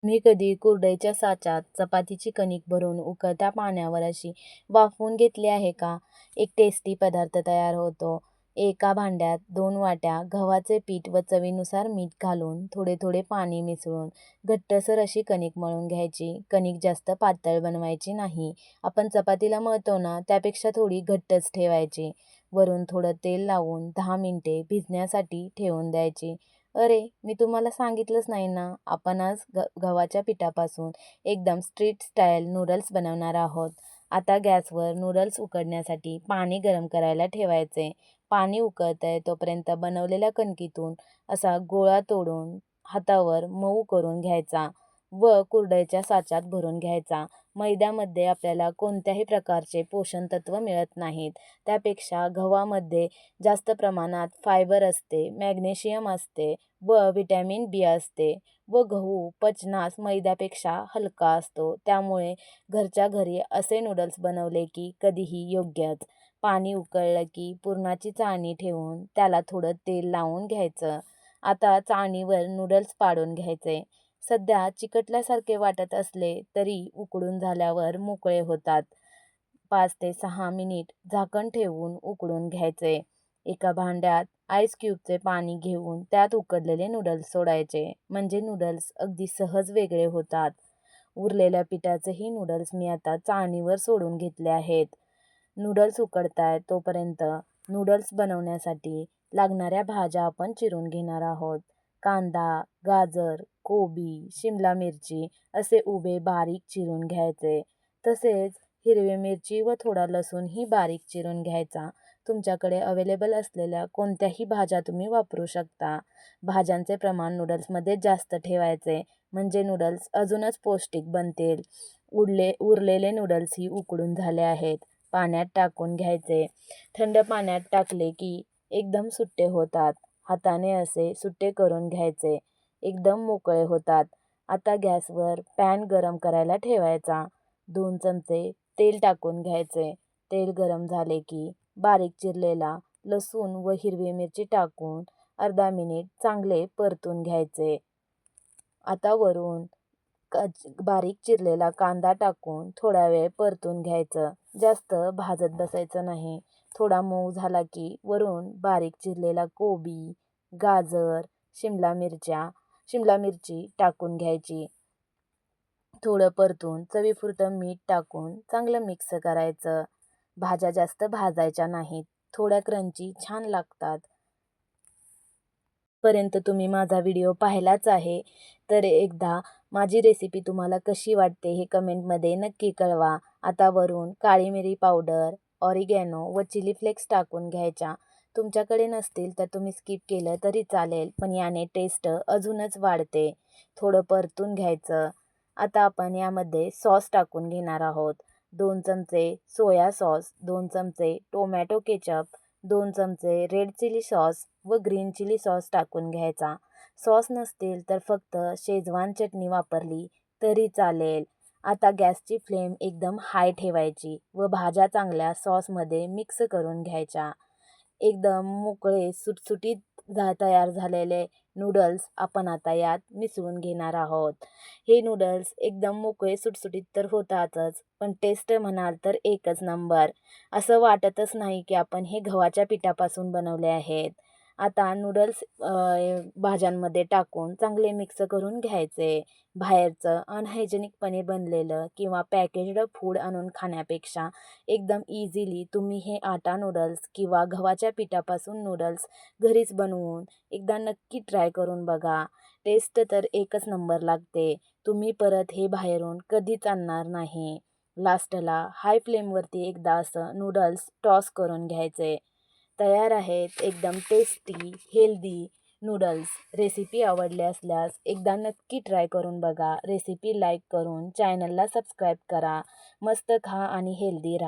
मी कधी कुरडईच्या साच्यात चपातीची कणिक भरून उकळत्या पाण्यावर अशी वाफवून घेतली आहे का? एक टेस्टी पदार्थ तयार होतो. एका भांड्यात 2 वाट्या गव्हाचे पीठ व चवीनुसार मीठ घालून थोडे थोडे पाणी मिसळून घट्टसर अशी कणिक मळून घ्यायची. कणिक जास्त पातळ बनवायची नाही. आपण चपातीला मळतो ना, त्यापेक्षा थोडी घट्टच ठेवायची. वरून थोडं तेल लावून 10 मिनिटे भिजण्यासाठी ठेवून द्यायची. अरे, मी तुम्हाला सांगितलंच नाही ना, आपण आज गव्हाच्या पिठापासून एकदम स्ट्रीट स्टाईल नूडल्स बनवणार आहोत. आता गॅसवर नूडल्स उकडण्यासाठी पाणी गरम करायला ठेवायचे. पाणी उकळतंय तोपर्यंत बनवलेल्या कणकीतून असा गोळा तोडून हातावर मऊ करून घ्यायचा व कुरडईच्या साच्यात भरून घ्यायचा. मैद्यामध्ये आपल्याला कोणत्याही प्रकारचे पोषण तत्व मिळत नाहीत. त्यापेक्षा गव्हामध्ये जास्त प्रमाणात फायबर असते, मॅग्नेशियम असते व व्हिटॅमिन बी असते व गहू पचनास मैद्यापेक्षा हलका असतो. त्यामुळे घरच्या घरी असे नूडल्स बनवले की कधीही योग्यच. पाणी उकळलं की पुरणाची चाळणी ठेवून त्याला थोडं तेल लावून घ्यायचं. आता चाळणीवर नूडल्स पाडून घ्यायचे. सध्या चिकटल्यासारखे वाटत असले तरी उकडून झाल्यावर मोकळे होतात. 5 ते 6 मिनिट झाकण ठेवून उकडून घ्यायचे. एका भांड्यात आईस क्यूबचे पाणी घेऊन त्यात उकडलेले नूडल्स सोडायचे. म्हणजे नूडल्स अगदी सहज वेगळे होतात. उरलेल्या पिठाचेही नूडल्स मी आता चाळणीवर सोडून घेतले आहेत. नूडल्स उकडतायत तोपर्यंत नूडल्स बनवण्यासाठी लागणाऱ्या भाज्या आपण चिरून घेणार आहोत. कांदा, गाजर, कोबी, शिमला मिरची असे उभे बारीक चिरून घ्यायचे. तसेच हिरवी मिरची व थोडा लसूणही बारीक चिरून घ्यायचा. तुमच्याकडे अवेलेबल असलेल्या कोणत्याही भाज्या तुम्ही वापरू शकता. भाज्यांचे प्रमाण नूडल्समध्ये जास्त ठेवायचे म्हणजे नूडल्स अजूनच पौष्टिक बनतील. उरलेले नूडल्सही उकडून झाले आहेत. पाण्यात टाकून घ्यायचे. थंड पाण्यात टाकले की एकदम सुट्टे होतात. हाताने असे सुट्टे करून घ्यायचे. एकदम मोकळे होतात. आता गॅसवर पॅन गरम करायला ठेवायचा. 2 चमचे तेल टाकून घ्यायचे. तेल गरम झाले की बारीक चिरलेला लसूण व हिरवी मिरची टाकून अर्धा मिनिट चांगले परतून घ्यायचे. आता वरून बारीक चिरलेला कांदा टाकून थोडा वेळ परतून घ्यायचं. जास्त भाजत बसायचं नाही. थोडा मऊ झाला की वरून बारीक चिरलेला कोबी, गाजर, शिमला मिरची टाकून घ्यायची. थोडं परतून चवीपुरतं मीठ टाकून चांगलं मिक्स करायचं. भाज्या जास्त भाजायच्या नाहीत. थोड्या क्रंची छान लागतात. पर्यंत तुम्ही माझा व्हिडिओ पाहिलाच आहे तर एकदा माझी रेसिपी तुम्हाला कशी वाटते हे कमेंटमध्ये नक्की कळवा. आता वरून काळी मिरी पावडर, ऑरिगॅनो व चिली फ्लेक्स टाकून घ्यायच्या. तुमच्याकडे नसतील तर तुम्ही स्किप केलं तरी चालेल, पण याने टेस्ट अजूनच वाढते. थोडं परतून घ्यायचं. आता आपण यामध्ये सॉस टाकून घेणार आहोत. 2 चमचे सोया सॉस, 2 चमचे टोमॅटो केचप, 2 चमचे रेड चिली सॉस व ग्रीन चिली सॉस टाकून घ्यायचा. सॉस नसतील तर फक्त शेजवान चटणी वापरली तरी चालेल. आता गॅसची फ्लेम एकदम हाय ठेवायची व भाज्या चांगल्या सॉसमध्ये मिक्स करून घ्यायच्या. एकदम मोकळे सुटसुटीत तयार झालेले नूडल्स आपण आता यात मिसळून घेणार आहोत. हे नूडल्स एकदम मोकळे सुटसुटीत तर होतातच, पण टेस्ट म्हणाल तर एकच नंबर. असं वाटतच नाही की आपण हे गव्हाच्या पिठापासून बनवले आहेत. आता नूडल्स भाज्यांमध्ये टाकून चांगले मिक्स करून घ्यायचे. बाहेरचं अनहायजेनिकपणे बनलेलं किंवा पॅकेज्ड फूड आणून खाण्यापेक्षा एकदम इझिली तुम्ही हे आटा नूडल्स किंवा गव्हाच्या पिठापासून नूडल्स घरीच बनवून एकदा नक्की ट्राय करून बघा. टेस्ट तर एकच नंबर लागते. तुम्ही परत हे बाहेरून कधीच आणणार नाही. लास्टला हाय फ्लेमवरती एकदा असं नूडल्स टॉस करून घ्यायचे. तयार आहेत एकदम टेस्टी, हेल्दी नूडल्स. रेसिपी आवडली असल्यास एकदा नक्की ट्राय करून बघा. रेसिपी लाईक करून चॅनलला सबस्क्राईब करा. मस्त खा आणि हेल्दी राहा.